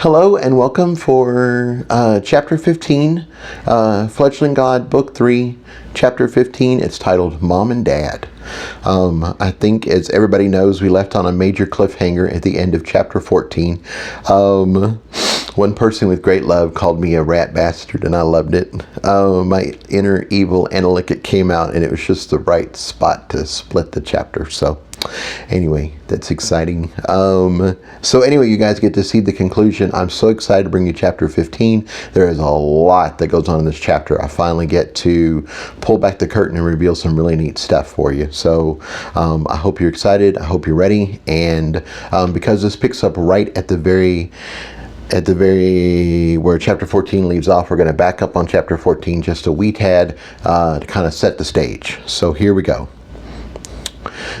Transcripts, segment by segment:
Hello and welcome for Chapter 15, Fledgling God, Book 3, Chapter 15. It's titled Mom and Dad. I think, as everybody knows, we left on a major cliffhanger at the end of Chapter 14. One person with great love called me a rat bastard, and I loved it. My inner evil analytic came out, and it was just the right spot to split the chapter. So anyway, that's exciting. So anyway, you guys get to see the conclusion. I'm so excited to bring you Chapter 15. There is a lot that goes on in this chapter. I finally get to pull back the curtain and reveal some really neat stuff for you. So I hope you're excited. I hope you're ready. And because this picks up right at the very where Chapter 14 leaves off, we're going to back up on Chapter 14 just a wee tad to kind of set the stage. So here we go.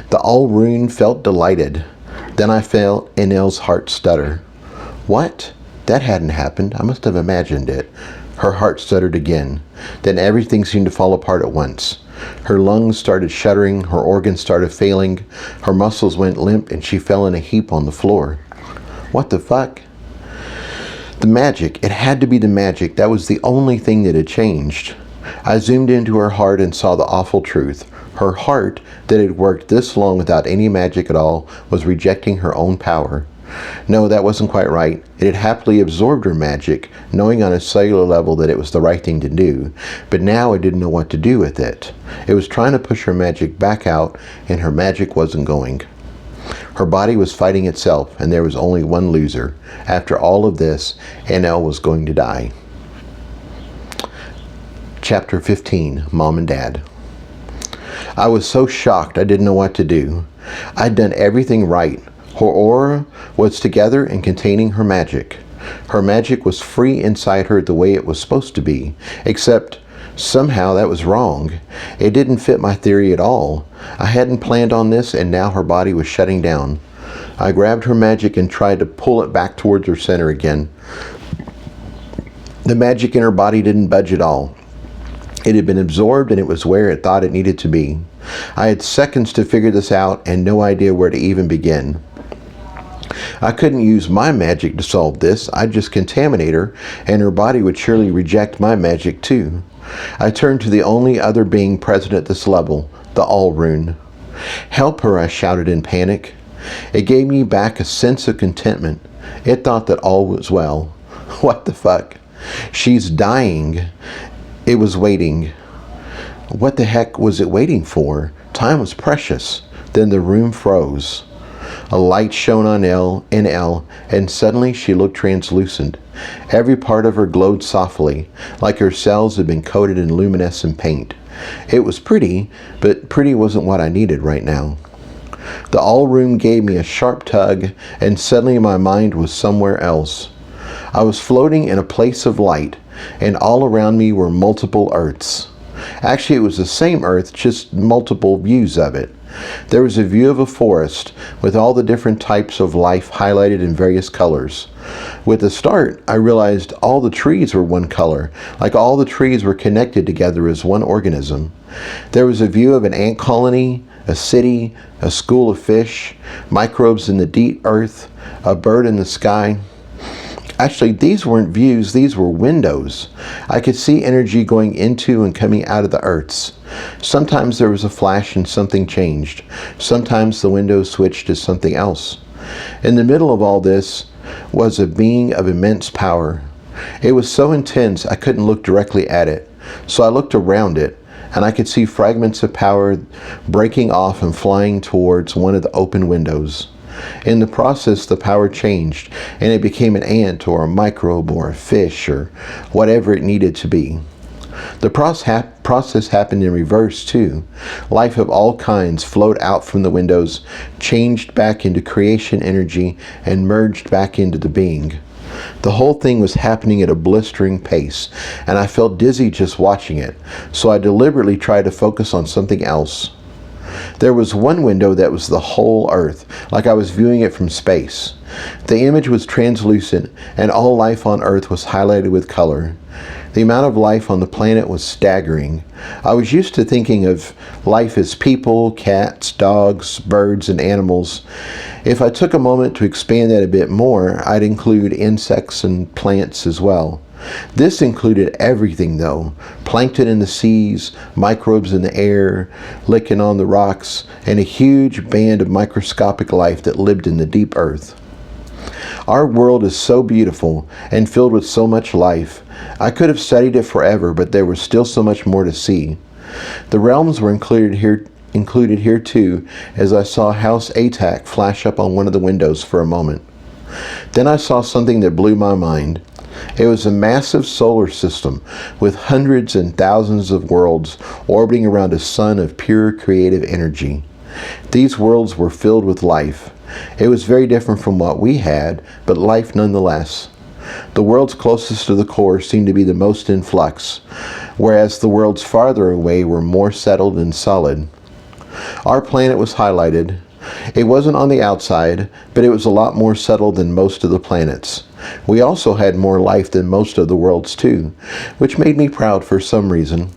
The All-Rune felt delighted. Then I felt Enel's heart stutter. What? That hadn't happened. I must have imagined it. Her heart stuttered again. Then everything seemed to fall apart at once. Her lungs started shuddering. Her organs started failing. Her muscles went limp, and she fell in a heap on the floor. What the fuck? The magic. It had to be the magic. That was the only thing that had changed. I zoomed into her heart and saw the awful truth. Her heart, that had worked this long without any magic at all, was rejecting her own power. No, that wasn't quite right. It had happily absorbed her magic, knowing on a cellular level that it was the right thing to do. But now it didn't know what to do with it. It was trying to push her magic back out, and her magic wasn't going. Her body was fighting itself, and there was only one loser. After all of this, Enel was going to die. Chapter 15, Mom and Dad. I was so shocked I didn't know what to do. I'd done everything right. Her aura was together and containing her magic. Her magic was free inside her the way it was supposed to be, except somehow that was wrong. It didn't fit my theory at all. I hadn't planned on this, and now her body was shutting down. I grabbed her magic and tried to pull it back towards her center again. The magic in her body didn't budge at all. It had been absorbed, and it was where it thought it needed to be. I had seconds to figure this out and no idea where to even begin. I couldn't use my magic to solve this. I'd just contaminate her, and her body would surely reject my magic too. I turned to the only other being present at this level, the All-Rune. Help her, I shouted in panic. It gave me back a sense of contentment. It thought that all was well. What the fuck? She's dying. It was waiting. What the heck was it waiting for? Time was precious. Then the room froze. A light shone on Enel, and suddenly she looked translucent. Every part of her glowed softly, like her cells had been coated in luminescent paint. It was pretty, but pretty wasn't what I needed right now. The All-Rune gave me a sharp tug, and suddenly my mind was somewhere else. I was floating in a place of light, and all around me were multiple Earths. Actually, it was the same Earth, just multiple views of it. There was a view of a forest with all the different types of life highlighted in various colors. With the start, I realized all the trees were one color, like all the trees were connected together as one organism. There was a view of an ant colony, a city, a school of fish, microbes in the deep earth, a bird in the sky. Actually, these weren't views, these were windows. I could see energy going into and coming out of the Earths. Sometimes there was a flash and something changed. Sometimes the window switched to something else. In the middle of all this was a being of immense power. It was so intense I couldn't look directly at it. So I looked around it, and I could see fragments of power breaking off and flying towards one of the open windows. In the process, the power changed, and it became an ant or a microbe or a fish or whatever it needed to be. The process happened in reverse, too. Life of all kinds flowed out from the windows, changed back into creation energy, and merged back into the being. The whole thing was happening at a blistering pace, and I felt dizzy just watching it, so I deliberately tried to focus on something else. There was one window that was the whole Earth, like I was viewing it from space. The image was translucent, and all life on Earth was highlighted with color. The amount of life on the planet was staggering. I was used to thinking of life as people, cats, dogs, birds, and animals. If I took a moment to expand that a bit more, I'd include insects and plants as well. This included everything, though. Plankton in the seas, microbes in the air, licking on the rocks, and a huge band of microscopic life that lived in the deep earth. Our world is so beautiful and filled with so much life. I could have studied it forever, but there was still so much more to see. The realms were included here too, as I saw House Atac flash up on one of the windows for a moment. Then I saw something that blew my mind. It was a massive solar system with hundreds and thousands of worlds orbiting around a sun of pure creative energy. These worlds were filled with life. It was very different from what we had, but life nonetheless. The worlds closest to the core seemed to be the most in flux, whereas the worlds farther away were more settled and solid. Our planet was highlighted. It wasn't on the outside, but it was a lot more settled than most of the planets. We also had more life than most of the worlds too, which made me proud for some reason.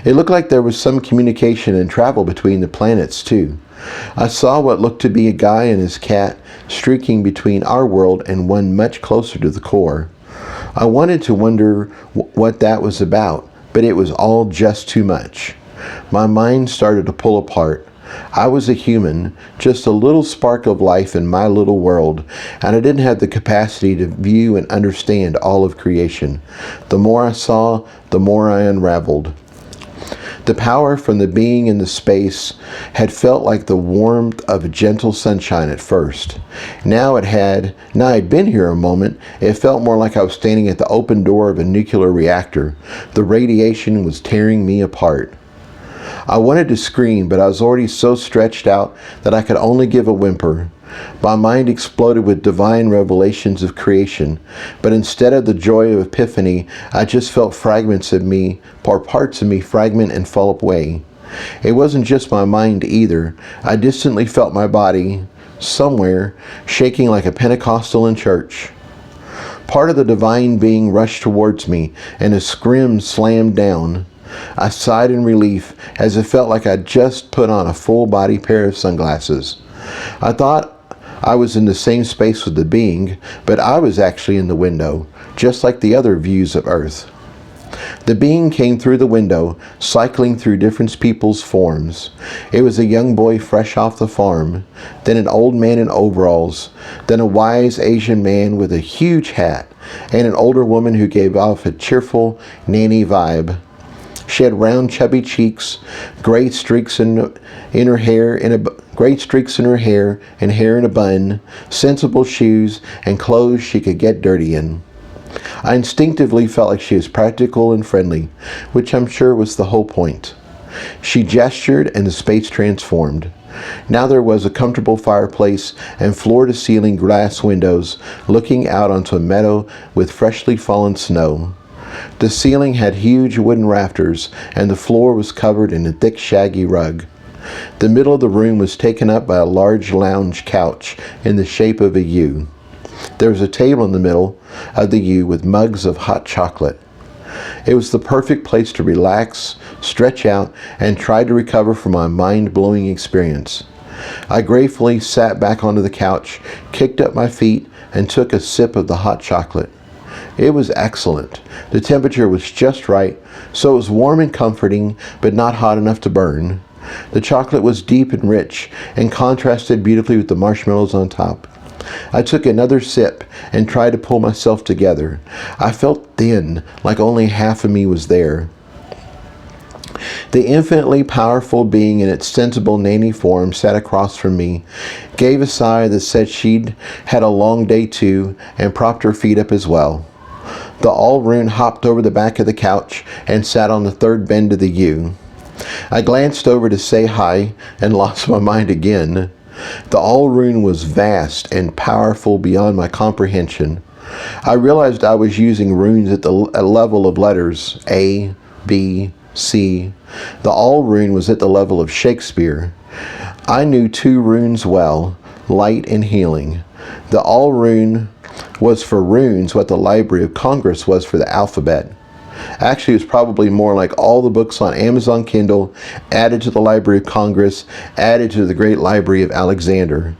It looked like there was some communication and travel between the planets too. I saw what looked to be a guy and his cat streaking between our world and one much closer to the core. I wanted to wonder what that was about, but it was all just too much. My mind started to pull apart. I was a human, just a little spark of life in my little world, and I didn't have the capacity to view and understand all of creation. The more I saw, the more I unraveled. The power from the being in the space had felt like the warmth of gentle sunshine at first. Now I'd been here a moment, it felt more like I was standing at the open door of a nuclear reactor. The radiation was tearing me apart. I wanted to scream, but I was already so stretched out that I could only give a whimper. My mind exploded with divine revelations of creation, but instead of the joy of epiphany, I just felt fragments of me, or parts of me, fragment and fall away. It wasn't just my mind either. I distantly felt my body, somewhere, shaking like a Pentecostal in church. Part of the divine being rushed towards me, and a scream slammed down. I sighed in relief, as it felt like I'd just put on a full-body pair of sunglasses. I thought I was in the same space with the being, but I was actually in the window, just like the other views of Earth. The being came through the window, cycling through different people's forms. It was a young boy fresh off the farm, then an old man in overalls, then a wise Asian man with a huge hat, and an older woman who gave off a cheerful, nanny vibe. She had round, chubby cheeks, gray streaks in her hair, and hair in a bun, sensible shoes, and clothes she could get dirty in. I instinctively felt like she was practical and friendly, which I'm sure was the whole point. She gestured, and the space transformed. Now there was a comfortable fireplace and floor-to-ceiling glass windows looking out onto a meadow with freshly fallen snow. The ceiling had huge wooden rafters, and the floor was covered in a thick, shaggy rug. The middle of the room was taken up by a large lounge couch in the shape of a U. There was a table in the middle of the U with mugs of hot chocolate. It was the perfect place to relax, stretch out, and try to recover from my mind-blowing experience. I gratefully sat back onto the couch, kicked up my feet, and took a sip of the hot chocolate. It was excellent. The temperature was just right, so it was warm and comforting, but not hot enough to burn. The chocolate was deep and rich, and contrasted beautifully with the marshmallows on top. I took another sip and tried to pull myself together. I felt thin, like only half of me was there. The infinitely powerful being in its sensible nanny form sat across from me, gave a sigh that said she'd had a long day too, and propped her feet up as well. The Allroon hopped over the back of the couch and sat on the third bend of the U. I glanced over to say hi and lost my mind again. The Allroon was vast and powerful beyond my comprehension. I realized I was using runes at the level of letters A, B, C. The Allroon was at the level of Shakespeare. I knew two runes well, light and healing. The all rune was for runes what the Library of Congress was for the alphabet. Actually, it was probably more like all the books on Amazon Kindle added to the Library of Congress, added to the Great Library of Alexandria.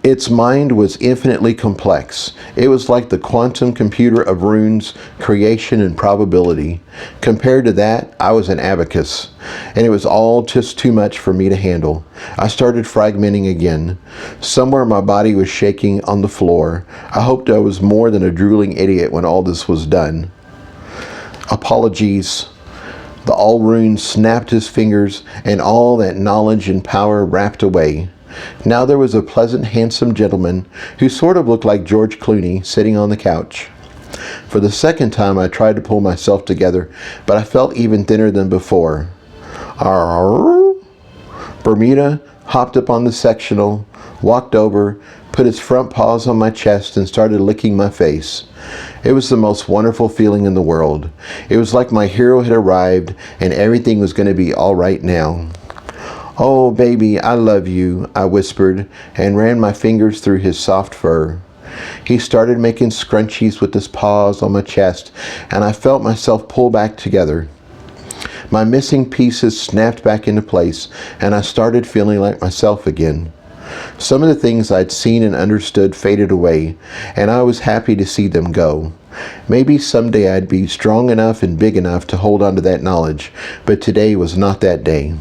Its mind was infinitely complex. It was like the quantum computer of runes, creation, and probability. Compared to that, I was an abacus, and it was all just too much for me to handle. I started fragmenting again. Somewhere my body was shaking on the floor. I hoped I was more than a drooling idiot when all this was done. Apologies. The all-rune snapped his fingers, and all that knowledge and power wrapped away. Now there was a pleasant, handsome gentleman who sort of looked like George Clooney sitting on the couch. For the second time I tried to pull myself together, but I felt even thinner than before. Arr! Bermuda hopped up on the sectional, walked over, put his front paws on my chest, and started licking my face. It was the most wonderful feeling in the world. It was like my hero had arrived and everything was going to be all right now. "Oh, baby, I love you," I whispered and ran my fingers through his soft fur. He started making scrunchies with his paws on my chest, and I felt myself pull back together. My missing pieces snapped back into place, and I started feeling like myself again. Some of the things I'd seen and understood faded away, and I was happy to see them go. Maybe someday I'd be strong enough and big enough to hold on to that knowledge, but today was not that day.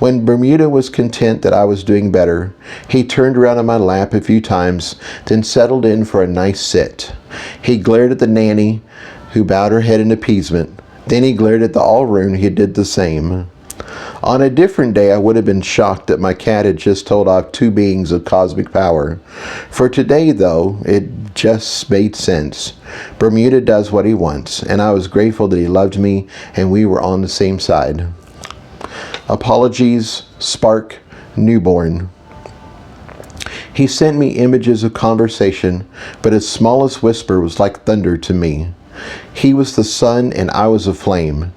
When Bermuda was content that I was doing better, he turned around on my lap a few times, then settled in for a nice sit. He glared at the nanny, who bowed her head in appeasement. Then he glared at the all-rune, who did the same. On a different day, I would have been shocked that my cat had just told off two beings of cosmic power. For today, though, it just made sense. Bermuda does what he wants, and I was grateful that he loved me and we were on the same side. Apologies, Spark, newborn. He sent me images of conversation, but his smallest whisper was like thunder to me. He was the sun and I was a flame.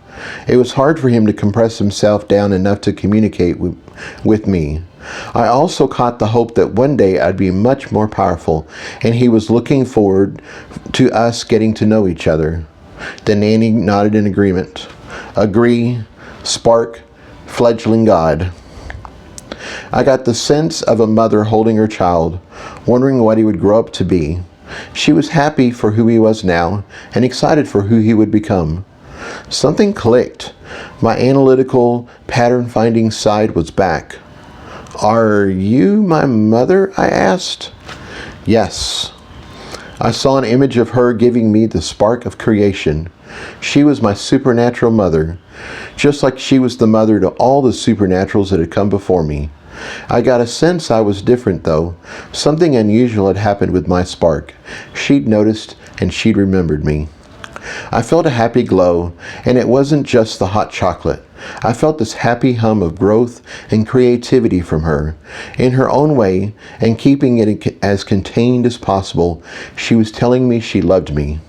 It was hard for him to compress himself down enough to communicate with me. I also caught the hope that one day I'd be much more powerful, and he was looking forward to us getting to know each other. The nanny nodded in agreement. Agree, Spark, Fledgling God. I got the sense of a mother holding her child, wondering what he would grow up to be. She was happy for who he was now, and excited for who he would become. Something clicked. My analytical, pattern-finding side was back. "Are you my mother?" I asked. "Yes." I saw an image of her giving me the spark of creation. She was my supernatural mother, just like she was the mother to all the supernaturals that had come before me. I got a sense I was different, though. Something unusual had happened with my spark. She'd noticed, and she'd remembered me. I felt a happy glow, and it wasn't just the hot chocolate. I felt this happy hum of growth and creativity from her. In her own way, and keeping it as contained as possible, she was telling me she loved me.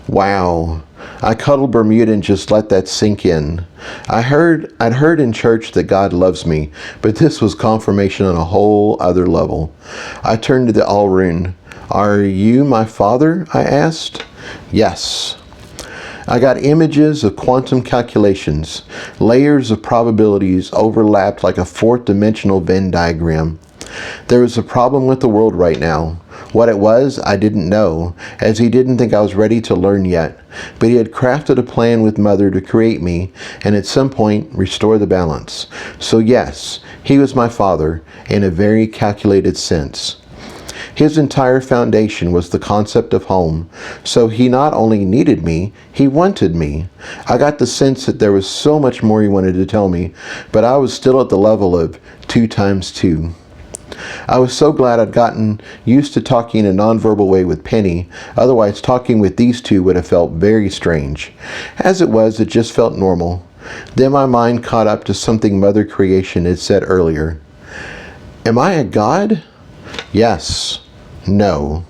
Wow. I cuddled Bermuda and just let that sink in. I'd heard in church that God loves me, but this was confirmation on a whole other level. I turned to the all-rune. "Are you my father?" I asked. "Yes." I got images of quantum calculations. Layers of probabilities overlapped like a fourth-dimensional Venn diagram. There was a problem with the world right now. What it was, I didn't know, as he didn't think I was ready to learn yet. But he had crafted a plan with Mother to create me, and at some point, restore the balance. So yes, he was my father, in a very calculated sense. His entire foundation was the concept of home, so he not only needed me, he wanted me. I got the sense that there was so much more he wanted to tell me, but I was still at the level of 2 times 2. I was so glad I'd gotten used to talking in a nonverbal way with Penny, otherwise talking with these two would have felt very strange. As it was, it just felt normal. Then my mind caught up to something Mother Creation had said earlier. Am I a god? Yes. No.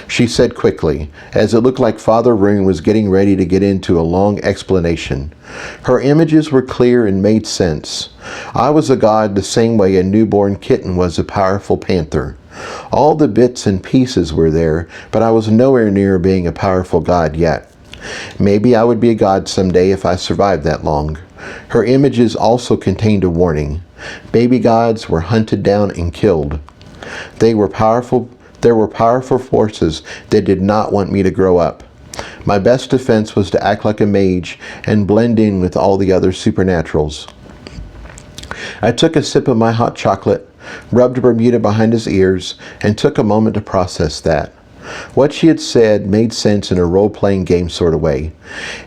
she said quickly, as it looked like Father Rune was getting ready to get into a long explanation. Her images were clear and made sense. I was a god the same way a newborn kitten was a powerful panther. All the bits and pieces were there, but I was nowhere near being a powerful god yet. Maybe I would be a god someday if I survived that long. Her images also contained a warning. Baby gods were hunted down and killed. There were powerful forces that did not want me to grow up. My best defense was to act like a mage and blend in with all the other supernaturals. I took a sip of my hot chocolate, rubbed Bermuda behind his ears, and took a moment to process that. What she had said made sense in a role-playing game sort of way.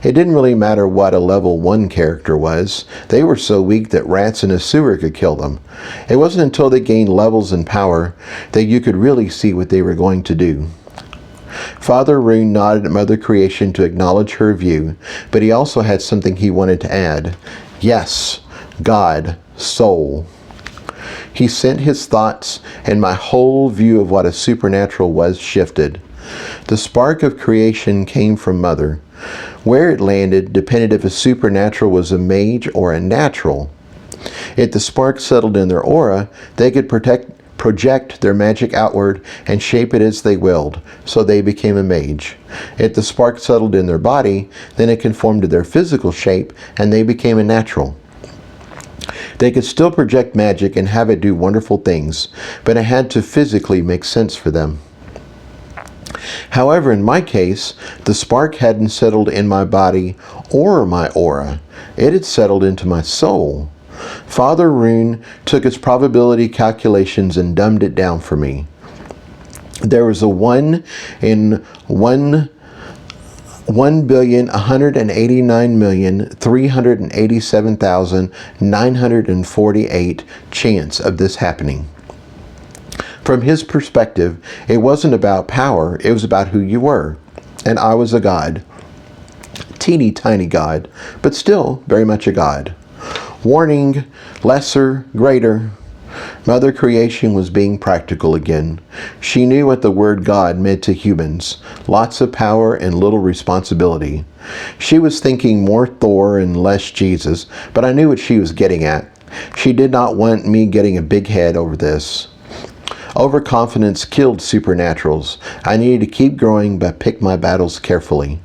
It didn't really matter what a level 1 character was. They were so weak that rats in a sewer could kill them. It wasn't until they gained levels and power that you could really see what they were going to do. Father Rune nodded at Mother Creation to acknowledge her view, but he also had something he wanted to add. Yes, God, soul. He sent his thoughts, and my whole view of what a supernatural was shifted. The spark of creation came from Mother. Where it landed depended if a supernatural was a mage or a natural. If the spark settled in their aura, they could project their magic outward and shape it as they willed, so they became a mage. If the spark settled in their body, then it conformed to their physical shape, and they became a natural. They could still project magic and have it do wonderful things, but it had to physically make sense for them. However, in my case, the spark hadn't settled in my body or my aura. It had settled into my soul. Father Rune took its probability calculations and dumbed it down for me. There was a 1 in 1,189,387,948 chance of this happening. From his perspective, it wasn't about power, it was about who you were. And I was a god. Teeny tiny god, but still very much a god. Warning, lesser, greater. Mother Creation was being practical again. She knew what the word God meant to humans. Lots of power and little responsibility. She was thinking more Thor and less Jesus, but I knew what she was getting at. She did not want me getting a big head over this. Overconfidence killed supernaturals. I needed to keep growing but pick my battles carefully.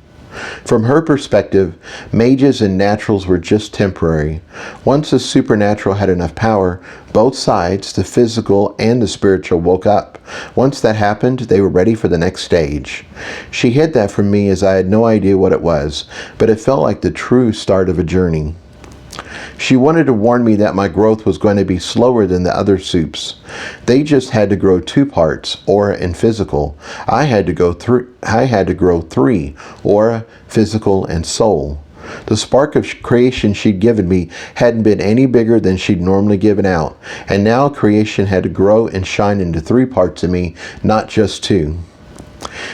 From her perspective, mages and naturals were just temporary. Once a supernatural had enough power, both sides, the physical and the spiritual, woke up. Once that happened, they were ready for the next stage. She hid that from me as I had no idea what it was, but it felt like the true start of a journey. She wanted to warn me that my growth was going to be slower than the other soups. They just had to grow 2 parts, aura and physical. I had to grow 3, aura, physical, and soul. The spark of creation she'd given me hadn't been any bigger than she'd normally given out, and now creation had to grow and shine into 3 parts of me, not just 2.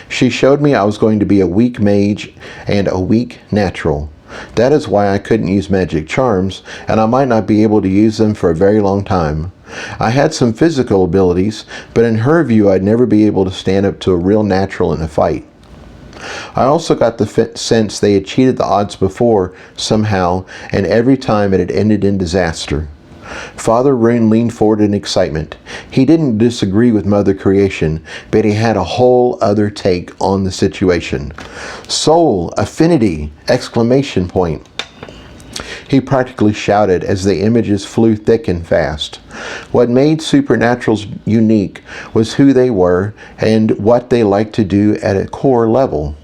She showed me I was going to be a weak mage and a weak natural. That is why I couldn't use magic charms, and I might not be able to use them for a very long time. I had some physical abilities, but in her view I'd never be able to stand up to a real natural in a fight. I also got the sense they had cheated the odds before somehow, and every time it had ended in disaster. Father Rune leaned forward in excitement. He didn't disagree with Mother Creation, but he had a whole other take on the situation. Soul, affinity, exclamation point. He practically shouted as the images flew thick and fast. What made supernaturals unique was who they were and what they liked to do at a core level.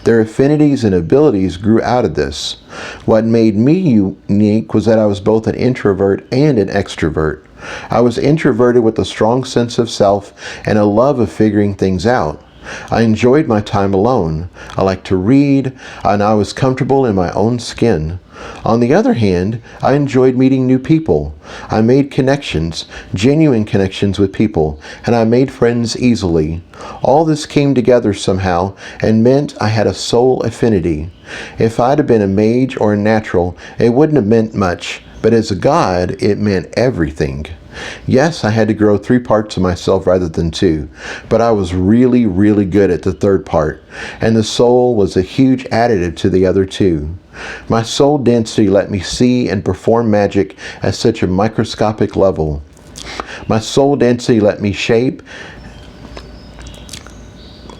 Their affinities and abilities grew out of this. What made me unique was that I was both an introvert and an extrovert. I was introverted with a strong sense of self and a love of figuring things out. I enjoyed my time alone. I liked to read, and I was comfortable in my own skin. On the other hand, I enjoyed meeting new people. I made connections, genuine connections with people, and I made friends easily. All this came together somehow and meant I had a soul affinity. If I'd have been a mage or a natural, it wouldn't have meant much, but as a god, it meant everything. Yes, I had to grow 3 parts of myself rather than 2, but I was really, really good at the 3rd part, and the soul was a huge additive to the other 2. My soul density let me see and perform magic at such a microscopic level. My soul density let me shape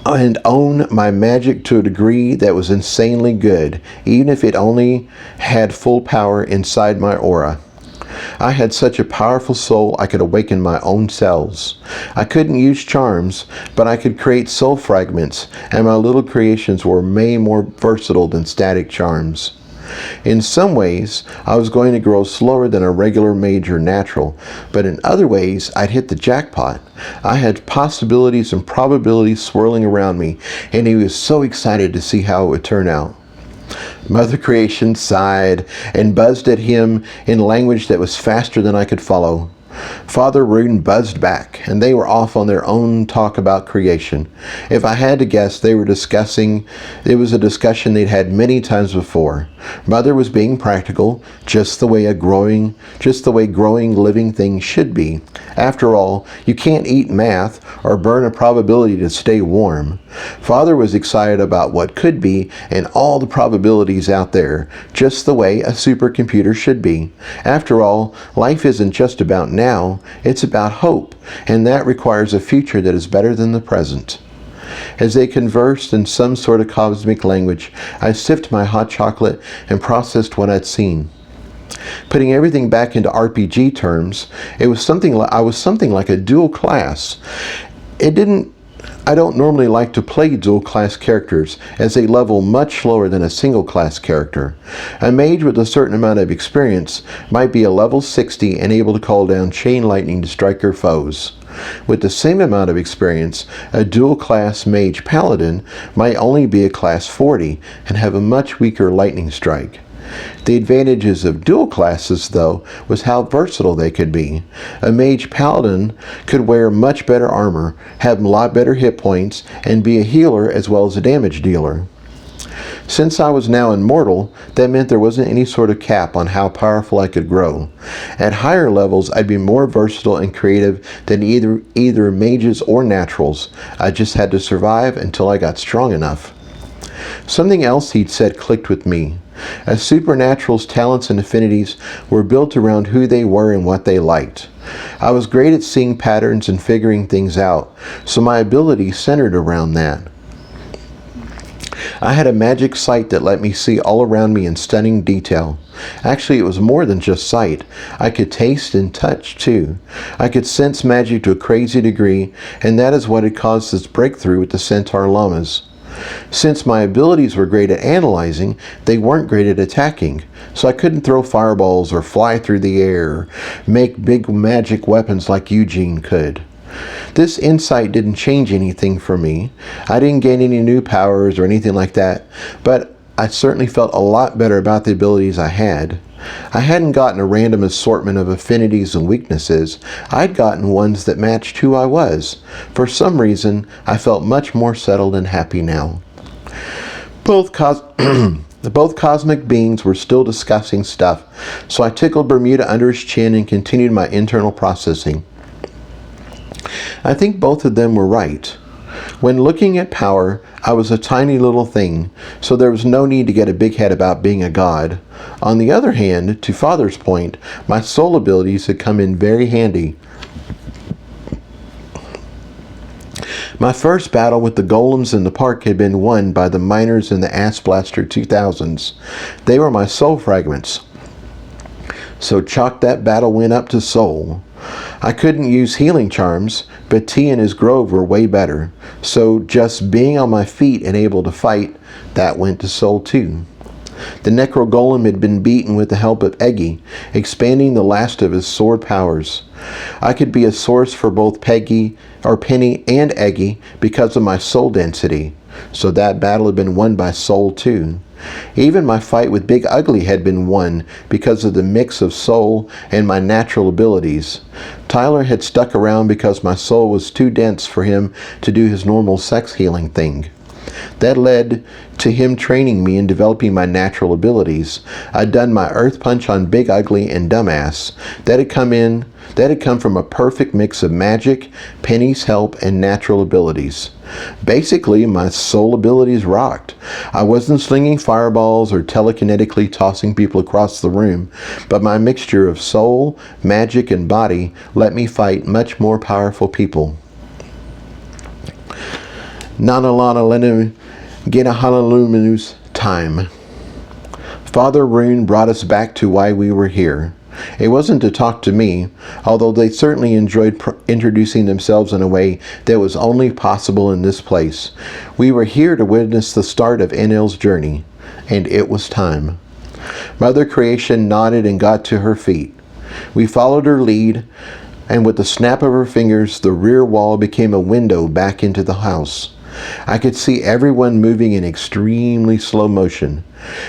and own my magic to a degree that was insanely good, even if it only had full power inside my aura. I had such a powerful soul I could awaken my own cells. I couldn't use charms, but I could create soul fragments, and my little creations were way more versatile than static charms. In some ways, I was going to grow slower than a regular mage or natural, but in other ways, I'd hit the jackpot. I had possibilities and probabilities swirling around me, and he was so excited to see how it would turn out. Mother Creation sighed and buzzed at him in language that was faster than I could follow. Father Rune buzzed back, and they were off on their own talk about creation. If I had to guess, it was a discussion they'd had many times before. Mother was being practical, just the way growing living things should be. After all, you can't eat math or burn a probability to stay warm. Father was excited about what could be and all the probabilities out there, just the way a supercomputer should be. After all, life isn't just about now, it's about hope, and that requires a future that is better than the present. As they conversed in some sort of cosmic language, I sipped my hot chocolate and processed what I'd seen. Putting everything back into RPG terms, I was something like a dual class. I don't normally like to play dual class characters, as they level much lower than a single class character. A mage with a certain amount of experience might be a level 60 and able to call down chain lightning to strike her foes. With the same amount of experience, a dual class mage paladin might only be a class 40 and have a much weaker lightning strike. The advantages of dual classes, though, was how versatile they could be. A mage paladin could wear much better armor, have a lot better hit points, and be a healer as well as a damage dealer. Since I was now immortal, that meant there wasn't any sort of cap on how powerful I could grow. At higher levels, I'd be more versatile and creative than either mages or naturals. I just had to survive until I got strong enough. Something else he'd said clicked with me. A supernatural's talents and affinities were built around who they were and what they liked. I was great at seeing patterns and figuring things out, so my ability centered around that. I had a magic sight that let me see all around me in stunning detail. Actually, it was more than just sight. I could taste and touch, too. I could sense magic to a crazy degree, and that is what had caused this breakthrough with the Centaur llamas. Since my abilities were great at analyzing, they weren't great at attacking, so I couldn't throw fireballs or fly through the air or make big magic weapons like Eugene could. This insight didn't change anything for me. I didn't gain any new powers or anything like that, but I certainly felt a lot better about the abilities I had. I hadn't gotten a random assortment of affinities and weaknesses. I'd gotten ones that matched who I was. For some reason, I felt much more settled and happy now. Both cosmic beings were still discussing stuff, so I tickled Bermuda under his chin and continued my internal processing. I think both of them were right. When looking at power, I was a tiny little thing, so there was no need to get a big head about being a god. On the other hand, to Father's point, my soul abilities had come in very handy. My first battle with the golems in the park had been won by the miners in the Ass Blaster 2000s. They were my soul fragments. So chalk that battle win up to soul. I couldn't use healing charms, but T and his grove were way better. So just being on my feet and able to fight, that went to soul too. The Necro Golem had been beaten with the help of Eggy, expanding the last of his sword powers. I could be a source for both Penny and Eggy because of my soul density, so that battle had been won by soul too. Even my fight with Big Ugly had been won because of the mix of soul and my natural abilities. Tyler had stuck around because my soul was too dense for him to do his normal sex healing thing. That led to him training me and developing my natural abilities. I'd done my earth punch on Big Ugly and Dumbass. That had come from a perfect mix of magic, Penny's help, and natural abilities. Basically, my soul abilities rocked. I wasn't slinging fireballs or telekinetically tossing people across the room, but my mixture of soul, magic, and body let me fight much more powerful people. Nanalana Lenu Genahalaluminus time. Father Rune brought us back to why we were here. It wasn't to talk to me, although they certainly enjoyed introducing themselves in a way that was only possible in this place. We were here to witness the start of NL's journey, and it was time. Mother Creation nodded and got to her feet. We followed her lead, and with the snap of her fingers, the rear wall became a window back into the house. I could see everyone moving in extremely slow motion.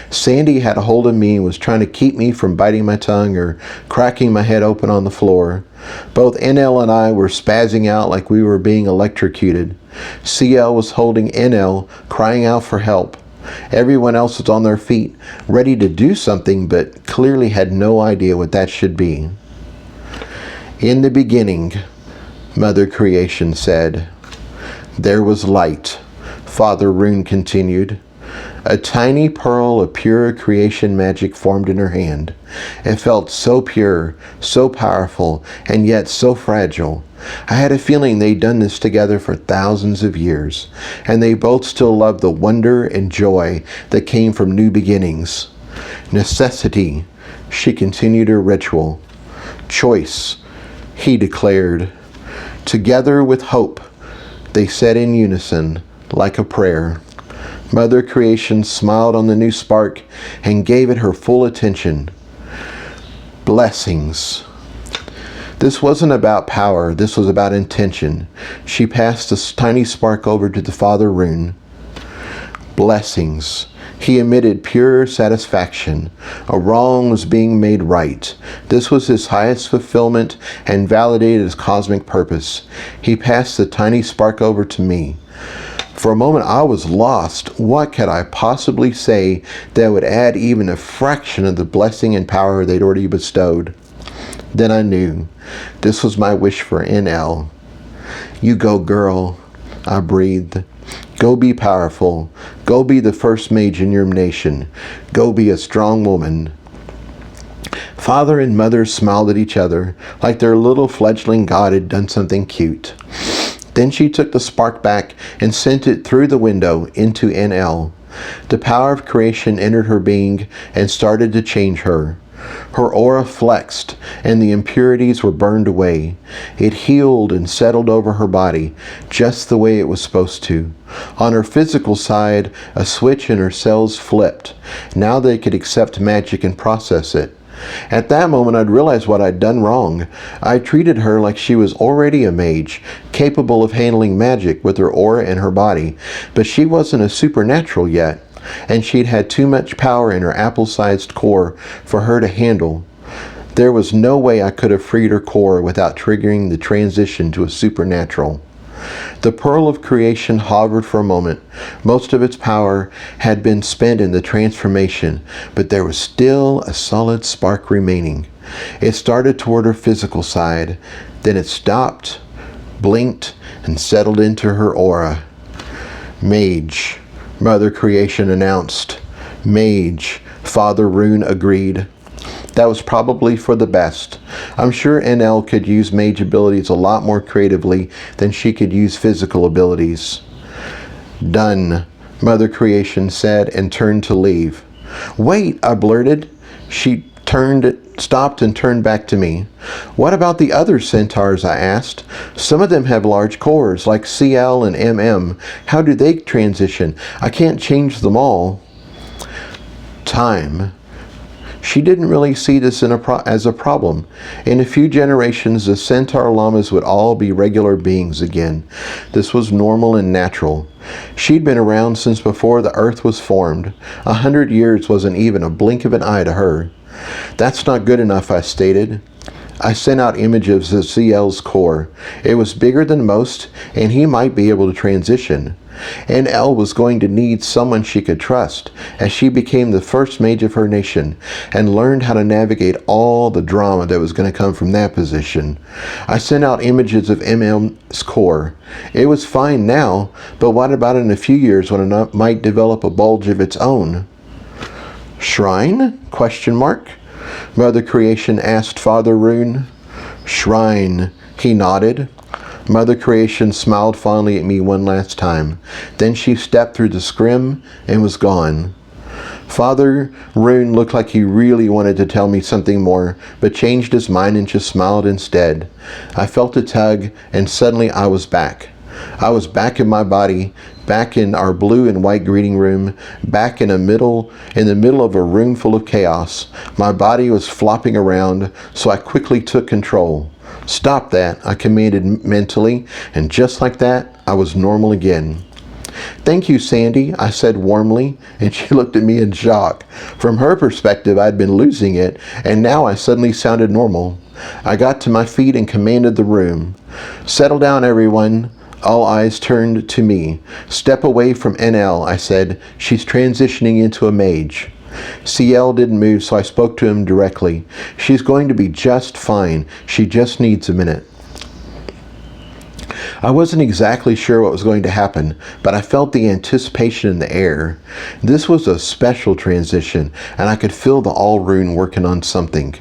Sandy had a hold of me and was trying to keep me from biting my tongue or cracking my head open on the floor. Both NL and I were spazzing out like we were being electrocuted. CL was holding NL, crying out for help. Everyone else was on their feet, ready to do something, but clearly had no idea what that should be. In the beginning, Mother Creation said, there was light. Father Rune continued. A tiny pearl of pure creation magic formed in her hand. It felt so pure, so powerful, and yet so fragile. I had a feeling they'd done this together for thousands of years, and they both still loved the wonder and joy that came from new beginnings. Necessity, she continued her ritual. Choice, he declared. Together with hope, they said in unison, like a prayer. Mother Creation smiled on the new spark and gave it her full attention. Blessings. This wasn't about power, this was about intention. She passed the tiny spark over to the Father Rune. Blessings. He emitted pure satisfaction. A wrong was being made right. This was his highest fulfillment and validated his cosmic purpose. He passed the tiny spark over to me. For a moment I was lost. What could I possibly say that would add even a fraction of the blessing and power they'd already bestowed? Then I knew. This was my wish for NL. You go, girl, I breathed. Go be powerful. Go be the first mage in your nation. Go be a strong woman. Father and Mother smiled at each other, like their little fledgling god had done something cute. Then she took the spark back and sent it through the window into NL. The power of creation entered her being and started to change her. Her aura flexed, and the impurities were burned away. It healed and settled over her body, just the way it was supposed to. On her physical side, a switch in her cells flipped. Now they could accept magic and process it. At that moment, I'd realized what I'd done wrong. I treated her like she was already a mage, capable of handling magic with her aura and her body, but she wasn't a supernatural yet. And she'd had too much power in her apple-sized core for her to handle. There was no way I could have freed her core without triggering the transition to a supernatural. The pearl of creation hovered for a moment. Most of its power had been spent in the transformation, but there was still a solid spark remaining. It started toward her physical side, then it stopped, blinked, and settled into her aura. Mage, Mother Creation announced. Mage, Father Rune agreed. That was probably for the best. I'm sure NL could use mage abilities a lot more creatively than she could use physical abilities. Done, Mother Creation said and turned to leave. Wait, I blurted. She stopped and turned back to me. What about the other centaurs, I asked. Some of them have large cores, like CL and MM. How do they transition? I can't change them all. Time. She didn't really see this as a problem. In a few generations, the centaur llamas would all be regular beings again. This was normal and natural. She'd been around since before the earth was formed. 100 years wasn't even a blink of an eye to her. That's not good enough, I stated. I sent out images of CL's core. It was bigger than most, and he might be able to transition. NL was going to need someone she could trust, as she became the first mage of her nation, and learned how to navigate all the drama that was going to come from that position. I sent out images of MM's core. It was fine now, but what about in a few years when it might develop a bulge of its own? Shrine? Question mark. Mother Creation asked Father Rune. Shrine, he nodded. Mother Creation smiled fondly at me one last time. Then she stepped through the scrim and was gone. Father Rune looked like he really wanted to tell me something more, but changed his mind and just smiled instead. I felt a tug, and suddenly I was back. I was back in my body, back in our blue and white greeting room, back in the middle of a room full of chaos. My body was flopping around, so I quickly took control. Stop that, I commanded mentally, and just like that, I was normal again. Thank you, Sandy, I said warmly, and she looked at me in shock. From her perspective, I'd been losing it, and now I suddenly sounded normal. I got to my feet and commanded the room. Settle down, everyone. All eyes turned to me. Step away from NL, I said. She's transitioning into a mage. CL didn't move, so I spoke to him directly. She's going to be just fine. She just needs a minute. I wasn't exactly sure what was going to happen, but I felt the anticipation in the air. This was a special transition, and I could feel the All Rune working on something.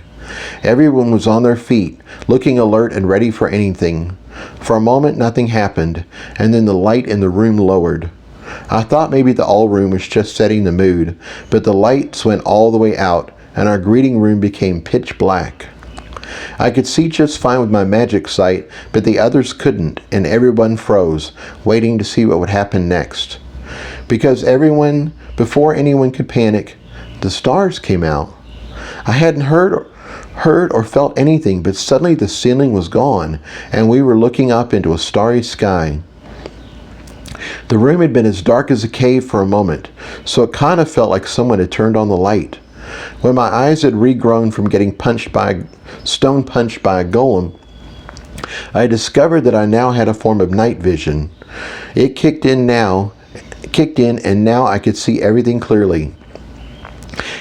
Everyone was on their feet, looking alert and ready for anything. For a moment, nothing happened, and then the light in the room lowered. I thought maybe the All Room was just setting the mood, but the lights went all the way out, and our greeting room became pitch black. I could see just fine with my magic sight, but the others couldn't, and everyone froze, waiting to see what would happen next. Before anyone could panic, the stars came out. I hadn't heard or felt anything, but suddenly the ceiling was gone, and we were looking up into a starry sky. The room had been as dark as a cave for a moment, so it kind of felt like someone had turned on the light. When my eyes had regrown from getting stone punched by a golem, I discovered that I now had a form of night vision. It kicked in, and now I could see everything clearly.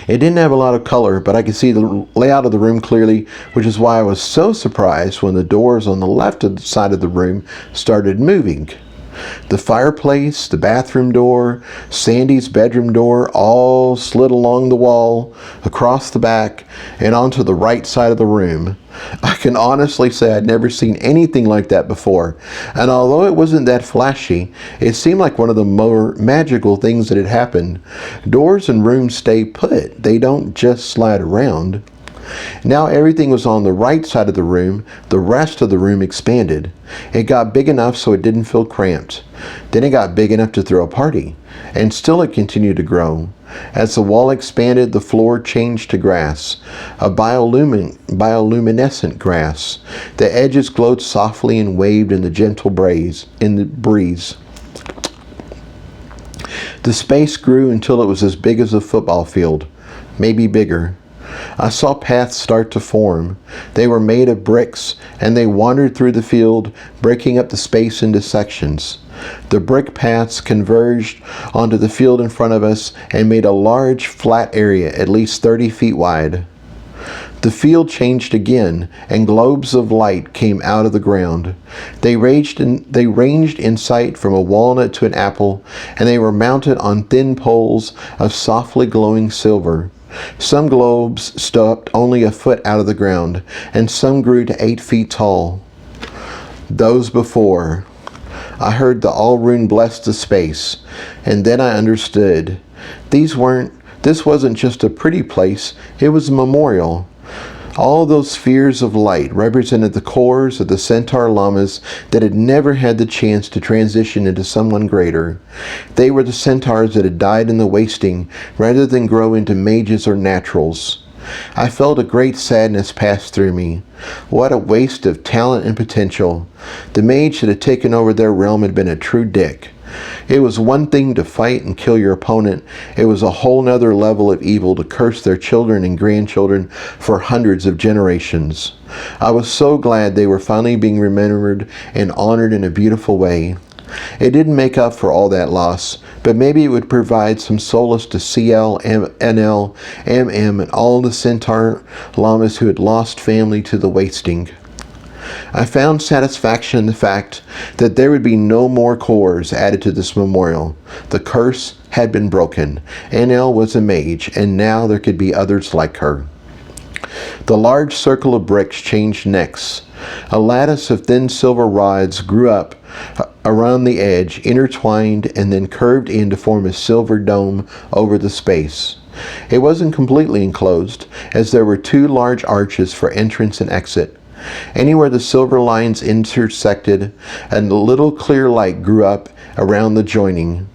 It didn't have a lot of color, but I could see the layout of the room clearly, which is why I was so surprised when the doors on the left side of the room started moving. The fireplace, the bathroom door, Sandy's bedroom door all slid along the wall, across the back, and onto the right side of the room. I can honestly say I'd never seen anything like that before, and although it wasn't that flashy, it seemed like one of the more magical things that had happened. Doors and rooms stay put. They don't just slide around. Now everything was on the right side of the room. The rest of the room expanded. It got big enough so it didn't feel cramped. Then it got big enough to throw a party. And still it continued to grow. As the wall expanded, the floor changed to grass, a bioluminescent grass. The edges glowed softly and waved in the gentle breeze. The space grew until it was as big as a football field, maybe bigger. I saw paths start to form. They were made of bricks, and they wandered through the field, breaking up the space into sections. The brick paths converged onto the field in front of us and made a large, flat area at least 30 feet wide. The field changed again, and globes of light came out of the ground. They ranged in sight from a walnut to an apple, and they were mounted on thin poles of softly glowing silver. Some globes stopped only a foot out of the ground, and some grew to 8 feet tall. Those before. I heard the All Rune bless the space, and then I understood. This wasn't just a pretty place, it was a memorial. All those spheres of light represented the cores of the Centaur llamas that had never had the chance to transition into someone greater. They were the centaurs that had died in the wasting rather than grow into mages or naturals. I felt a great sadness pass through me. What a waste of talent and potential. The mage that had taken over their realm had been a true dick. It was one thing to fight and kill your opponent. It was a whole nother level of evil to curse their children and grandchildren for hundreds of generations. I was so glad they were finally being remembered and honored in a beautiful way. It didn't make up for all that loss, but maybe it would provide some solace to CL, NL, MM, and all the Centaur llamas who had lost family to the wasting. I found satisfaction in the fact that there would be no more cores added to this memorial. The curse had been broken. NL was a mage, and now there could be others like her. The large circle of bricks changed next. A lattice of thin silver rods grew up around the edge, intertwined, and then curved in to form a silver dome over the space. It wasn't completely enclosed, as there were two large arches for entrance and exit. Anywhere the silver lines intersected, and a little clear light grew up around the joining.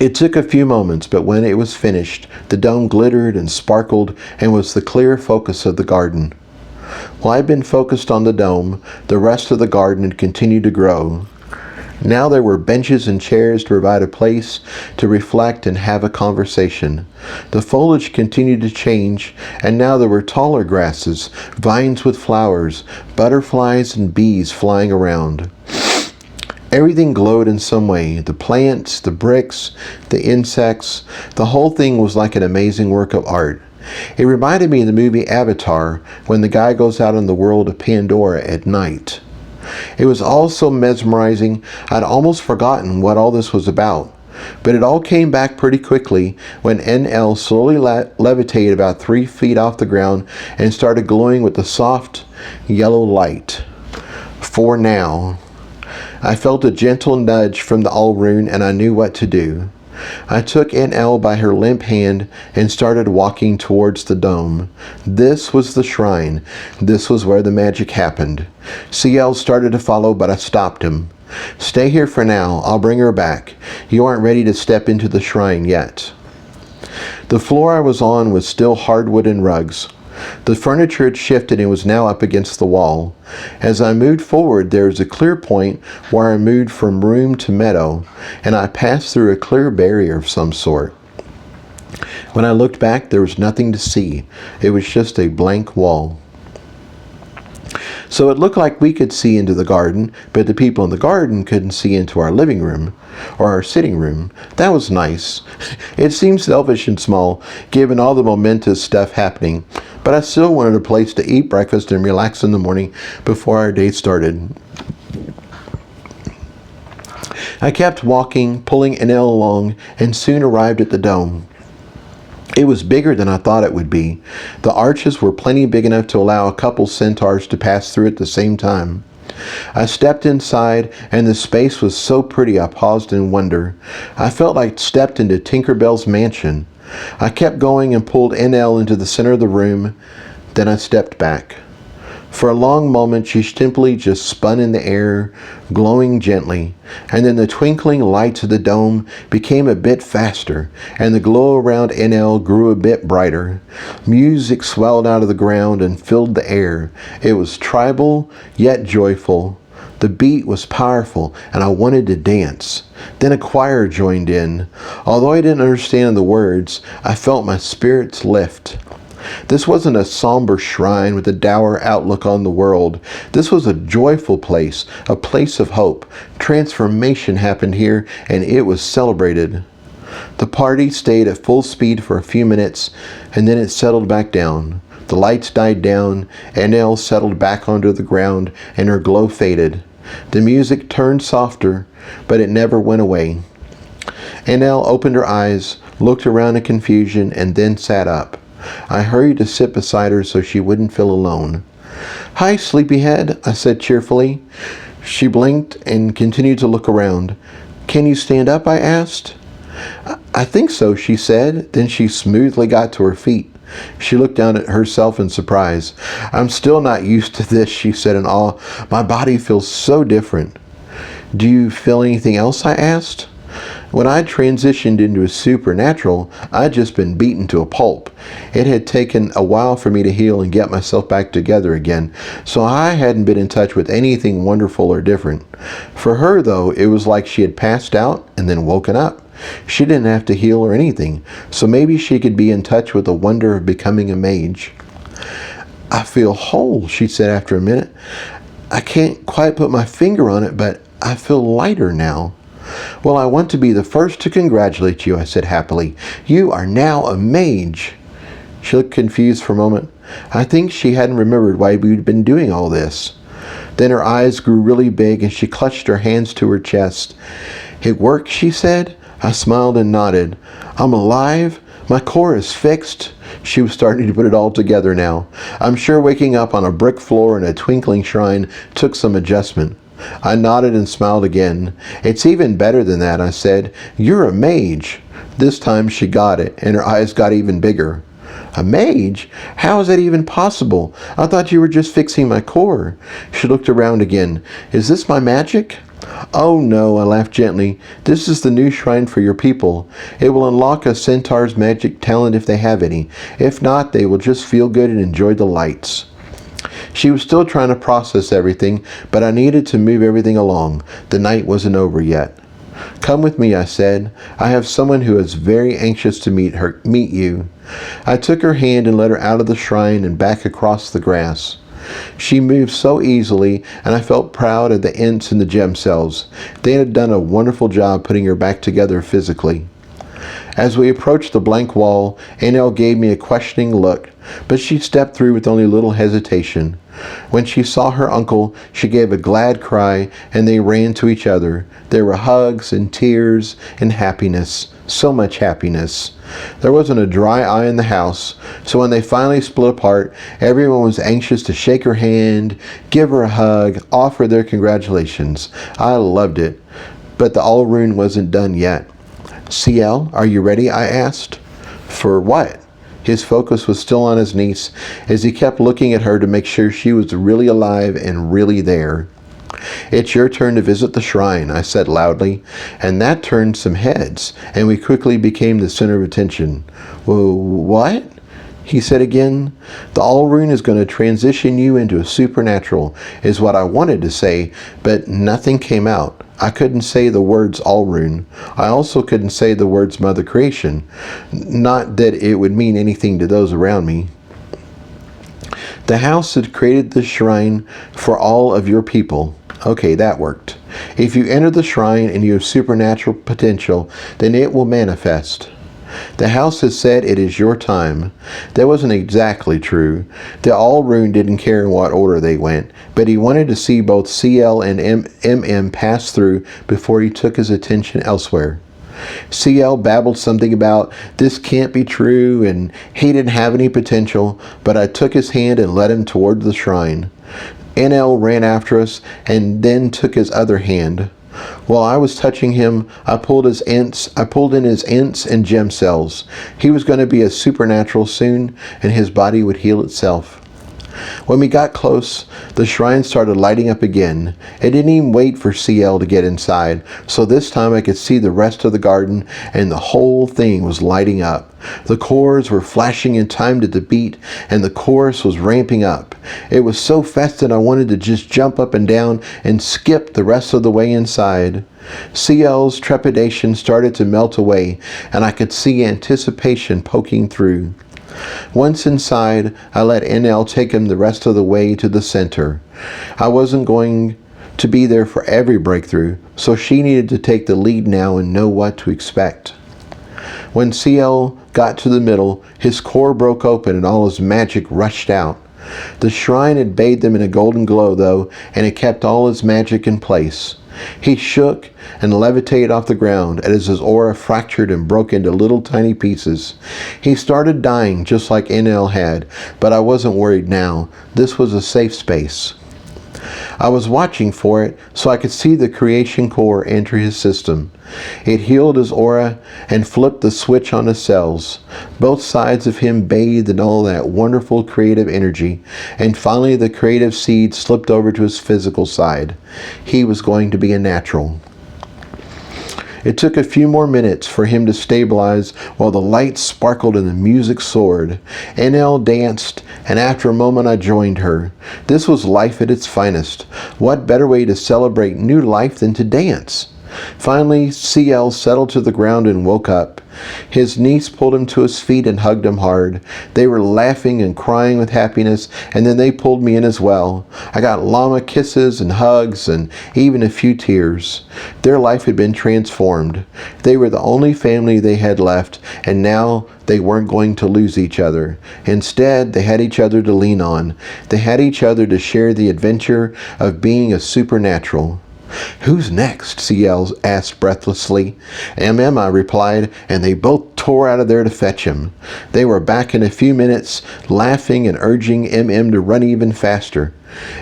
It took a few moments, but when it was finished, the dome glittered and sparkled and was the clear focus of the garden. While I'd been focused on the dome, the rest of the garden had continued to grow. Now there were benches and chairs to provide a place to reflect and have a conversation. The foliage continued to change, and now there were taller grasses, vines with flowers, butterflies and bees flying around. Everything glowed in some way. The plants, the bricks, the insects. The whole thing was like an amazing work of art. It reminded me of the movie Avatar, when the guy goes out in the world of Pandora at night. It was all so mesmerizing, I'd almost forgotten what all this was about. But it all came back pretty quickly when NL slowly levitated about 3 feet off the ground and started glowing with the soft yellow light. For now. I felt a gentle nudge from the Allrune, and I knew what to do. I took NL by her limp hand and started walking towards the dome. This was the shrine. This was where the magic happened. CL started to follow, but I stopped him. Stay here for now. I'll bring her back. You aren't ready to step into the shrine yet. The floor I was on was still hardwood and rugs. The furniture had shifted and was now up against the wall. As I moved forward, there was a clear point where I moved from room to meadow, and I passed through a clear barrier of some sort. When I looked back, there was nothing to see. It was just a blank wall. So it looked like we could see into the garden, but the people in the garden couldn't see into our living room or our sitting room. That was nice. It seemed selfish and small, given all the momentous stuff happening, but I still wanted a place to eat breakfast and relax in the morning before our day started. I kept walking, pulling NL along, and soon arrived at the dome. It was bigger than I thought it would be. The arches were plenty big enough to allow a couple centaurs to pass through at the same time. I stepped inside, and the space was so pretty I paused in wonder. I felt like I stepped into Tinkerbell's mansion. I kept going and pulled NL into the center of the room. Then I stepped back. For a long moment, she simply just spun in the air, glowing gently, and then the twinkling lights of the dome became a bit faster, and the glow around NL grew a bit brighter. Music swelled out of the ground and filled the air. It was tribal, yet joyful. The beat was powerful, and I wanted to dance. Then a choir joined in. Although I didn't understand the words, I felt my spirits lift. This wasn't a somber shrine with a dour outlook on the world. This was a joyful place, a place of hope. Transformation happened here, and it was celebrated. The party stayed at full speed for a few minutes, and then it settled back down. The lights died down, NL settled back onto the ground, and her glow faded. The music turned softer, but it never went away. NL opened her eyes, looked around in confusion, and then sat up. I hurried to sit beside her so she wouldn't feel alone. "Hi, sleepyhead," I said cheerfully. She blinked and continued to look around. "Can you stand up?" I asked. "I think so," she said. Then she smoothly got to her feet. She looked down at herself in surprise. "I'm still not used to this," she said in awe. "My body feels so different." "Do you feel anything else?" I asked. When I transitioned into a supernatural, I'd just been beaten to a pulp. It had taken a while for me to heal and get myself back together again, so I hadn't been in touch with anything wonderful or different. For her, though, it was like she had passed out and then woken up. She didn't have to heal or anything, so maybe she could be in touch with the wonder of becoming a mage. I feel whole, she said after a minute. I can't quite put my finger on it, but I feel lighter now. Well, I want to be the first to congratulate you, I said happily. You are now a mage. She looked confused for a moment. I think she hadn't remembered why we'd been doing all this. Then her eyes grew really big and she clutched her hands to her chest. It worked, she said. I smiled and nodded. I'm alive. My core is fixed. She was starting to put it all together now. I'm sure waking up on a brick floor in a twinkling shrine took some adjustment. I nodded and smiled again. It's even better than that, I said. You're a mage. This time she got it, and her eyes got even bigger. A mage? How is that even possible? I thought you were just fixing my core. She looked around again. Is this my magic? Oh no, I laughed gently. This is the new shrine for your people. It will unlock a centaur's magic talent if they have any. If not, they will just feel good and enjoy the lights. She was still trying to process everything, but I needed to move everything along. The night wasn't over yet. Come with me, I said. I have someone who is very anxious to meet you. I took her hand and led her out of the shrine and back across the grass. She moved so easily, and I felt proud of the Ents and the gem cells. They had done a wonderful job putting her back together physically. As we approached the blank wall, NL gave me a questioning look, but she stepped through with only a little hesitation. When she saw her uncle, she gave a glad cry, and they ran to each other. There were hugs and tears and happiness, so much happiness. There wasn't a dry eye in the house, so when they finally split apart, everyone was anxious to shake her hand, give her a hug, offer their congratulations. I loved it, but the Allrune wasn't done yet. CL, are you ready? I asked. For what? His focus was still on his niece as he kept looking at her to make sure she was really alive and really there. It's your turn to visit the shrine, I said loudly, and that turned some heads, and we quickly became the center of attention. Whoa, what? He said again. The Allrune is going to transition you into a supernatural, is what I wanted to say, but nothing came out. I couldn't say the words Allrune. I also couldn't say the words Mother Creation. Not that it would mean anything to those around me. The house had created this shrine for all of your people. Okay, that worked. If you enter the shrine and you have supernatural potential, then it will manifest. The house has said it is your time. That wasn't exactly true. The Allrune didn't care in what order they went, but he wanted to see both CL and MM pass through before he took his attention elsewhere. CL babbled something about this can't be true and he didn't have any potential, but I took his hand and led him toward the shrine. NL ran after us and then took his other hand. While I was touching him, I pulled in his Ents and gem cells. He was going to be a supernatural soon, and his body would heal itself. When we got close, the shrine started lighting up again. It didn't even wait for CL to get inside, so this time I could see the rest of the garden, and the whole thing was lighting up. The cores were flashing in time to the beat, and the chorus was ramping up. It was so fast that I wanted to just jump up and down and skip the rest of the way inside. CL's trepidation started to melt away, and I could see anticipation poking through. Once inside, I let NL take him the rest of the way to the center. I wasn't going to be there for every breakthrough, so she needed to take the lead now and know what to expect. When CL got to the middle, his core broke open and all his magic rushed out. The shrine had bathed him in a golden glow, though, and it kept all his magic in place. He shook and levitated off the ground as his aura fractured and broke into little tiny pieces. He started dying just like NL had, but I wasn't worried now. This was a safe space. I was watching for it so I could see the creation core enter his system. It healed his aura and flipped the switch on his cells. Both sides of him bathed in all that wonderful creative energy, and finally the creative seed slipped over to his physical side. He was going to be a natural. It took a few more minutes for him to stabilize while the lights sparkled and the music soared. NL danced, and after a moment I joined her. This was life at its finest. What better way to celebrate new life than to dance? Finally, CL settled to the ground and woke up. His niece pulled him to his feet and hugged him hard. They were laughing and crying with happiness, and then they pulled me in as well. I got llama kisses and hugs and even a few tears. Their life had been transformed. They were the only family they had left, and now they weren't going to lose each other. Instead, they had each other to lean on. They had each other to share the adventure of being a supernatural. "Who's next?" CL asked breathlessly. I replied, and they both tore out of there to fetch him. They were back in a few minutes, laughing and urging to run even faster.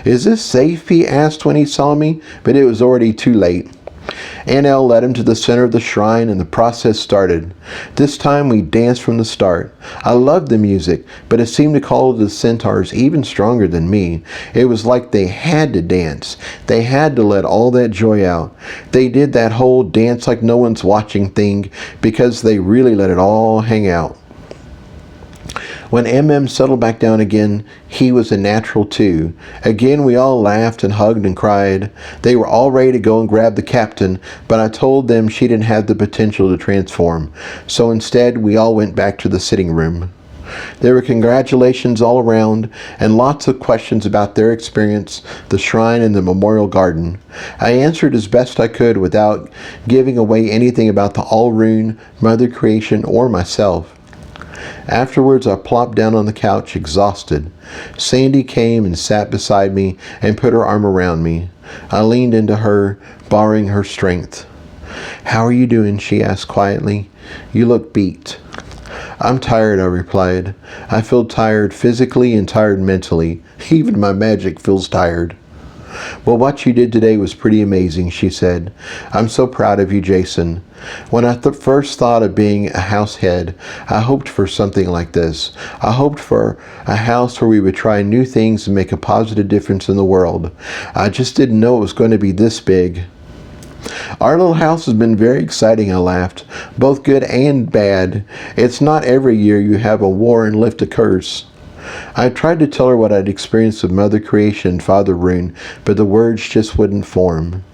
"Is this safe?" he asked when he saw me, but it was already too late. NL led him to the center of the shrine, and the process started. This time we danced from the start. I loved the music, but it seemed to call the centaurs even stronger than me. It was like they had to dance. They had to let all that joy out. They did that whole dance like no one's watching thing because they really let it all hang out. When settled back down again, he was a natural too. Again, we all laughed and hugged and cried. They were all ready to go and grab the captain, but I told them she didn't have the potential to transform. So instead, we all went back to the sitting room. There were congratulations all around and lots of questions about their experience, the shrine, and the memorial garden. I answered as best I could without giving away anything about the All-Rune, Mother Creation, or myself. Afterwards, I plopped down on the couch, exhausted. Sandy came and sat beside me and put her arm around me. I leaned into her, borrowing her strength. "How are you doing?" she asked quietly. "You look beat." "I'm tired," I replied. "I feel tired physically and tired mentally. Even my magic feels tired." "Well, what you did today was pretty amazing," she said. "I'm so proud of you, Jason. When I first thought of being a house head, I hoped for something like this. I hoped for a house where we would try new things and make a positive difference in the world. I just didn't know it was going to be this big." "Our little house has been very exciting," I laughed. "Both good and bad. It's not every year you have a war and lift a curse." I tried to tell her what I'd experienced with Mother Creation and Father Rune, but the words just wouldn't form.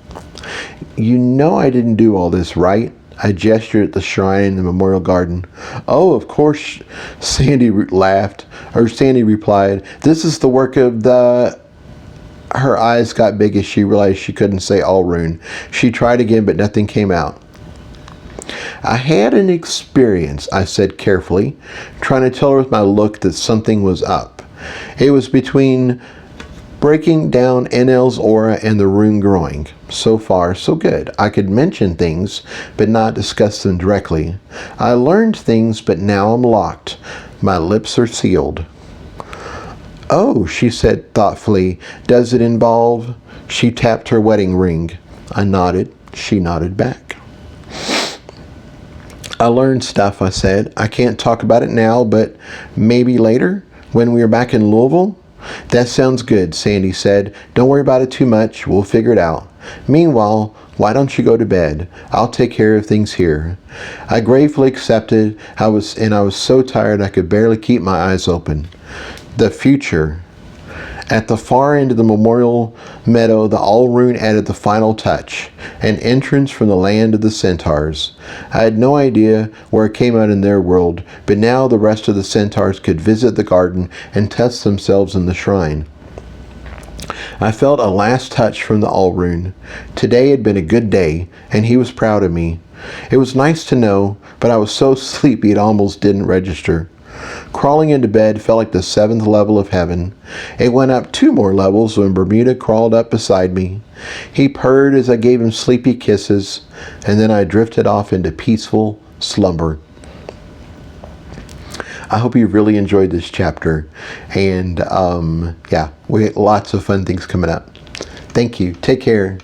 "You know I didn't do all this, right?" I gestured at the shrine in the memorial garden. "Oh, of course," Sandy replied. "This is the work of the..." Her eyes got big as she realized she couldn't say All-Rune. She tried again, but nothing came out. "I had an experience," I said carefully, trying to tell her with my look that something was up. "It was between breaking down NL's aura and the rune growing. So far, so good. I could mention things, but not discuss them directly. I learned things, but now I'm locked. My lips are sealed." "Oh," she said thoughtfully. "Does it involve..." She tapped her wedding ring. I nodded. She nodded back. "I learned stuff," I said. "I can't talk about it now, but maybe later, when we are back in Louisville?" "That sounds good," Sandy said. "Don't worry about it too much. We'll figure it out. Meanwhile, why don't you go to bed? I'll take care of things here." I gratefully accepted. I was so tired I could barely keep my eyes open. The future. At the far end of the memorial meadow, the All-Rune added the final touch, an entrance from the land of the centaurs. I had no idea where it came out in their world, but now the rest of the centaurs could visit the garden and test themselves in the shrine. I felt a last touch from the All-Rune. Today had been a good day, and he was proud of me. It was nice to know, but I was so sleepy it almost didn't register. Crawling into bed felt like the 7th level of heaven. It went up 2 more levels when Bermuda crawled up beside me. He purred as I gave him sleepy kisses, and then I drifted off into peaceful slumber. I hope you really enjoyed this chapter, and yeah, we got lots of fun things coming up. Thank you. Take care.